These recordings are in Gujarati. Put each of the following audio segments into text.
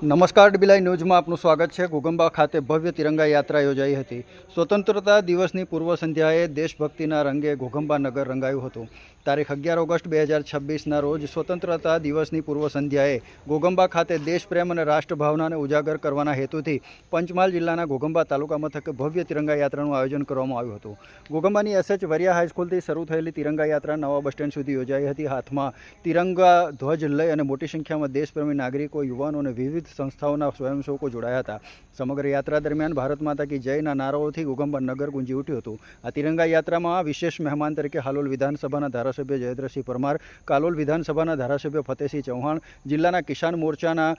નમસ્કાર ડીબીલાઈ ન્યૂઝમાં આપનું સ્વાગત છે। ઘોગંબા ખાતે ભવ્ય તિરંગા યાત્રા યોજાઈ હતી। સ્વતંત્રતા દિવસની પૂર્વ સંધ્યાએ દેશભક્તિના રંગે ઘોગંબા નગર રંગાયું હતું। તારીખ 11 ઓગસ્ટ 2026ના રોજ સ્વતંત્રતા દિવસની પૂર્વ સંધ્યાએ ઘોગંબા ખાતે દેશપ્રેમ અને રાષ્ટ્રભાવનાને ઉજાગર કરવાના હેતુથી પંચમહાલ જિલ્લાના ઘોગંબા તાલુકા મથકે ભવ્ય તિરંગા યાત્રાનું આયોજન કરવામાં આવ્યું હતું। ઘોગંબાની એસએચ વરિયા હાઈસ્કૂલથી શરૂ થયેલી તિરંગા યાત્રા નવા બસ સ્ટેન્ડ સુધી યોજાઈ હતી। હાથમાં તિરંગા ધ્વજ લઈ અને મોટી સંખ્યામાં દેશપ્રેમી નાગરિકો, યુવાનો અને વિવિધ સંસ્થાઓના સ્વયંસેવકો જોડાયા હતા। સમગ્ર યાત્રા દરમિયાન ભારત માતા કી જયના નારાઓથી ઘોગંબા નગર ગુંજી ઉઠ્યું હતું। આ તિરંગા યાત્રામાં વિશેષ મહેમાન તરીકે હાલોલ વિધાનસભાના ધારાસભ્ય જયેન્દ્રસિંહ પરમાર, કાલોલ વિધાનસભાના ધારાસભ્ય ફતેહસિંહ ચૌહાણ, જિલ્લાના કિસાન મોરચાના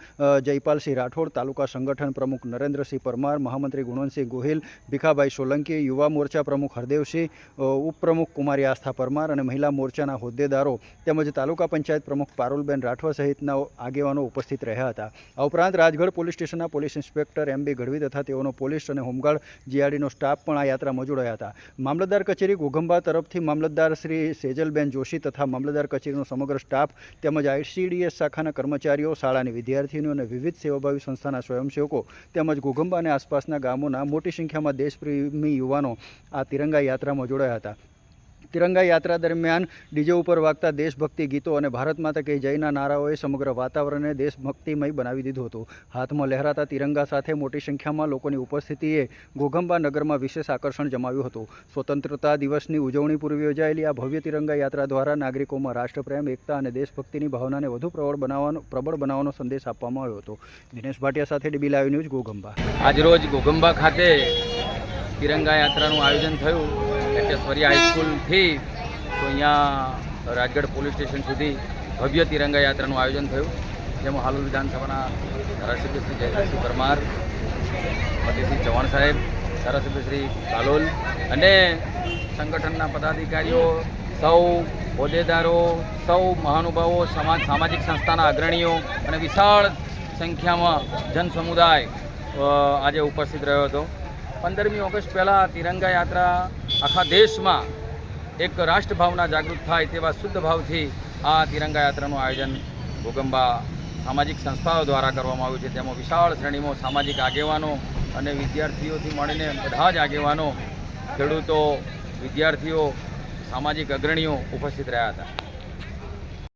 જયપાલસિંહ રાઠોડ, તાલુકા સંગઠન પ્રમુખ નરેન્દ્રસિંહ પરમાર, મહામંત્રી ગુણવંતસિંહ ગોહિલ, ભીખાભાઈ સોલંકી, યુવા મોરચા પ્રમુખ હરદેવસિંહ, ઉપપ્રમુખ કુમારી આસ્થા પરમાર અને મહિલા મોરચાના હોદ્દેદારો તેમજ તાલુકા પંચાયત પ્રમુખ પારુલબેન રાઠવા સહિતના આગેવાનો ઉપસ્થિત રહ્યા હતા। આ ઉપરાંત રાજગઢ પોલીસ સ્ટેશનના પોલીસ ઇન્સ્પેક્ટર એમબી ગઢવી તથા તેઓનો પોલીસ અને હોમગાર્ડ જીઆરડીનો સ્ટાફ પણ આ યાત્રામાં જોડાયા હતા। મામલતદાર કચેરી ઘોગંબા તરફથી મામલતદાર શ્રી સેજલબેન જોશી તથા મામલતદાર કચેરીનો સમગ્ર સ્ટાફ તેમજ આઈસીડીએસ શાખાના કર્મચારીઓ, શાળાની વિદ્યાર્થીનીઓ અને વિવિધ સેવાભાવી સંસ્થાના સ્વયંસેવકો તેમજ ઘોગંબા અને આસપાસના ગામોના મોટી સંખ્યામાં દેશપ્રેમી યુવાનો આ તિરંગા યાત્રામાં જોડાયા હતા। તિરંગા યાત્રા દરમિયાન ડીજે ઉપર વાગતા દેશભક્તિ ગીતો અને ભારત માતા કી જયના નારાઓએ સમગ્ર વાતાવરણને દેશભક્તિમય બનાવી દીધું હતું। હાથમાં લહેરાતા તિરંગા સાથે મોટી સંખ્યામાં લોકોની ઉપસ્થિતિએ ઘોગંબા નગરમાં વિશેષ આકર્ષણ જમાવ્યું હતું। સ્વતંત્રતા દિવસની ઉજવણી પૂર્વે યોજાયેલી આ ભવ્ય તિરંગા યાત્રા દ્વારા નાગરિકોમાં રાષ્ટ્રપ્રેમ, એકતા અને દેશભક્તિની ભાવનાને વધુ પ્રબળ બનાવવાનો સંદેશ આપવામાં આવ્યો હતો। દિનેશ ભાટિયા સાથે ડીબી લાઈવ ન્યૂઝ ઘોગંબા। આજરોજ ઘોગંબા ખાતે તિરંગા યાત્રાનું આયોજન થયું। વરિયા હાઈસ્કૂલથી તો અહીંયા રાજગઢ પોલીસ સ્ટેશન સુધી ભવ્ય તિરંગા યાત્રાનું આયોજન થયું, જેમાં હાલોલ વિધાનસભાના ધારાસભ્ય શ્રી જયેન્દ્રસિંહ પરમાર, ફતેહસિંહ ચૌહાણ સાહેબ, ધારાસભ્ય શ્રી કાલોલ અને સંગઠનના પદાધિકારીઓ, સૌ હોદ્દેદારો, સૌ મહાનુભાવો, સામાજિક સંસ્થાના અગ્રણીઓ અને વિશાળ સંખ્યામાં જનસમુદાય આજે ઉપસ્થિત રહ્યો હતો। 15મી ઓગસ્ટ પહેલાં તિરંગા યાત્રા આખા દેશમાં એક રાષ્ટ્રભાવના જાગૃત થાય તેવા શુદ્ધ ભાવથી આ તિરંગા યાત્રાનું આયોજન ઘોગંબા સામાજિક સંસ્થાઓ દ્વારા કરવામાં આવ્યું છે। તેમાં વિશાળ શ્રેણીમાં સામાજિક આગેવાનો અને વિદ્યાર્થીઓથી મળીને બધા જ આગેવાનો, ખેડૂતો, વિદ્યાર્થીઓ, સામાજિક અગ્રણીઓ ઉપસ્થિત રહ્યા હતા।